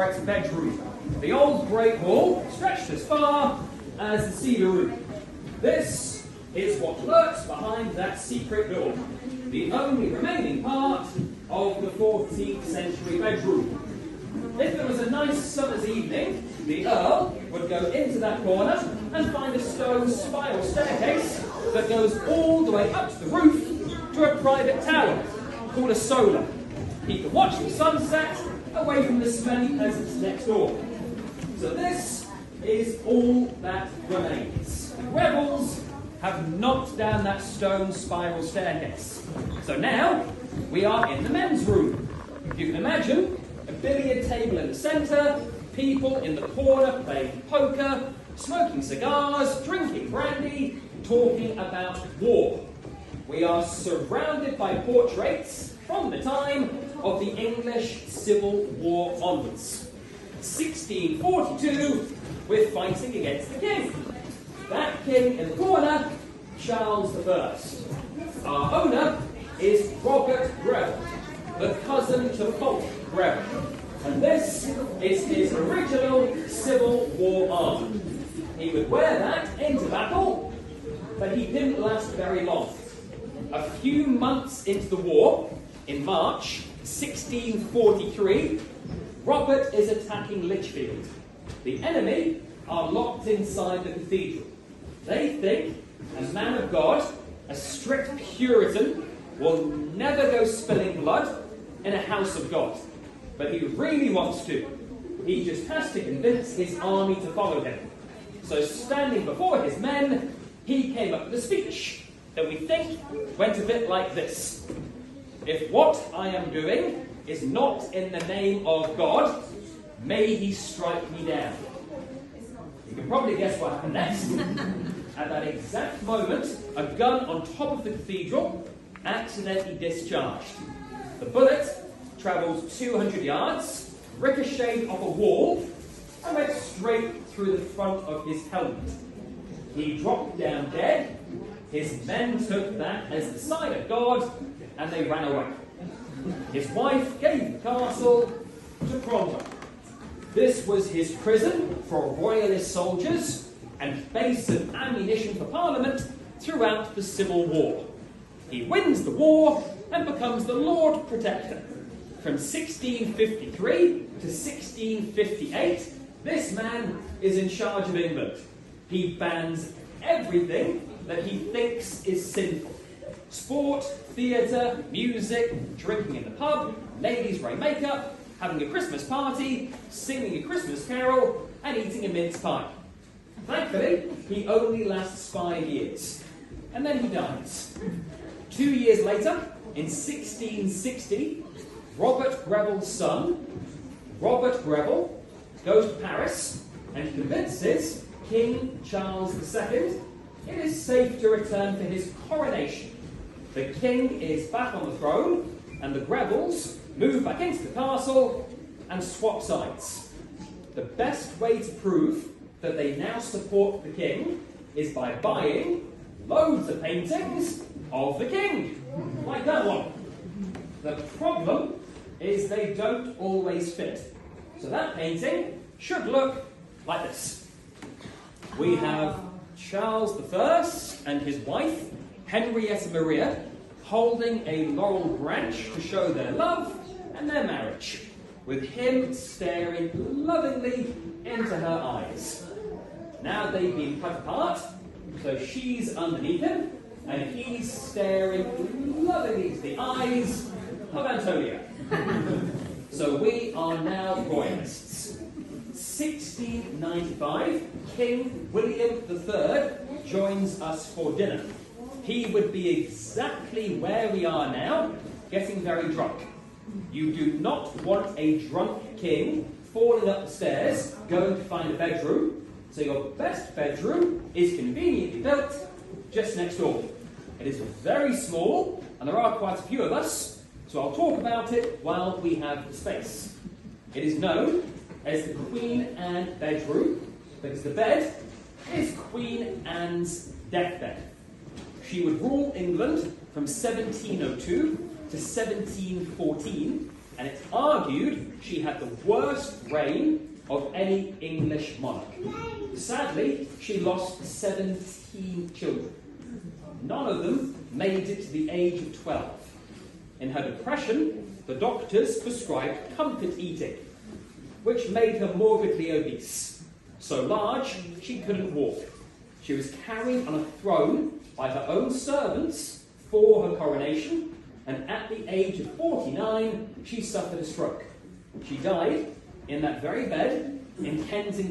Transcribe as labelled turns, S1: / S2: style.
S1: for its bedroom. The old Great Hall stretched as far as the cedar room. This is what lurks behind that secret door, the only remaining part of the 14th century bedroom. If there was a nice summer's evening, the Earl would go into that corner and find a stone spiral staircase that goes all the way up to the roof to a private tower called a solar. He could watch the sunset away from the smelly peasants next door. So this is all that remains. The rebels have knocked down that stone spiral staircase. So now we are in the men's room. You can imagine a billiard table in the centre, people in the corner playing poker, smoking cigars, drinking brandy, talking about war. We are surrounded by portraits from the time of the English Civil War onwards. 1642, we're fighting against the king. That king in the corner, Charles I. Our owner is Robert Greville, the cousin to Fulk Greville. And this is his original Civil War armour. He would wear that into battle, but he didn't last very long. A few months into the war, in March 1643, Robert is attacking Lichfield. The enemy are locked inside the cathedral. They think a man of God, a strict Puritan, will never go spilling blood in a house of God. But he really wants to. He just has to convince his army to follow him. So standing before his men, he came up with a speech that we think went a bit like this. If what I am doing is not in the name of God, may he strike me down. You can probably guess what happened next. At that exact moment, a gun on top of the cathedral accidentally discharged. The bullet travelled 200 yards, ricocheted off a wall, and went straight through the front of his helmet. He dropped down dead. His men took that as the sign of God, and they ran away. His wife gave the castle to Cromwell. This was his prison for royalist soldiers and base of ammunition for Parliament throughout the Civil War. He wins the war and becomes the Lord Protector. From 1653 to 1658, this man is in charge of England. He bans everything that he thinks is sinful. Sport, theatre, music, drinking in the pub, ladies wearing makeup, having a Christmas party, singing a Christmas carol, and eating a mince pie. Thankfully, he only lasts 5 years. And then he dies. 2 years later, in 1660, Robert Greville's son, Robert Greville, goes to Paris and convinces King Charles II it is safe to return for his coronation. The king is back on the throne, and the Grevilles move back into the castle and swap sides. The best way to prove that they now support the king is by buying loads of paintings of the king, like that one. The problem is they don't always fit. So that painting should look like this. We have Charles I and his wife, Henrietta Maria, holding a laurel branch to show their love and their marriage, with him staring lovingly into her eyes. Now they've been cut apart, so she's underneath him, and he's staring lovingly into the eyes of Antonia. So we are now royalists. 1695, King William III joins us for dinner. He would be exactly where we are now, getting very drunk. You do not want a drunk king falling up the stairs, going to find a bedroom, so your best bedroom is conveniently built just next door. It is very small, and there are quite a few of us, so I'll talk about it while we have the space. It is known as the Queen Anne bedroom, because the bed is Queen Anne's deathbed. She would rule England from 1702 to 1714, and it's argued she had the worst reign of any English monarch. Sadly, she lost 17 children. None of them made it to the age of 12. In her depression, the doctors prescribed comfort eating, which made her morbidly obese, so large she couldn't walk. She was carried on a throne by her own servants for her coronation, and at the age of 49, she suffered a stroke. She died in that very bed in Kensington.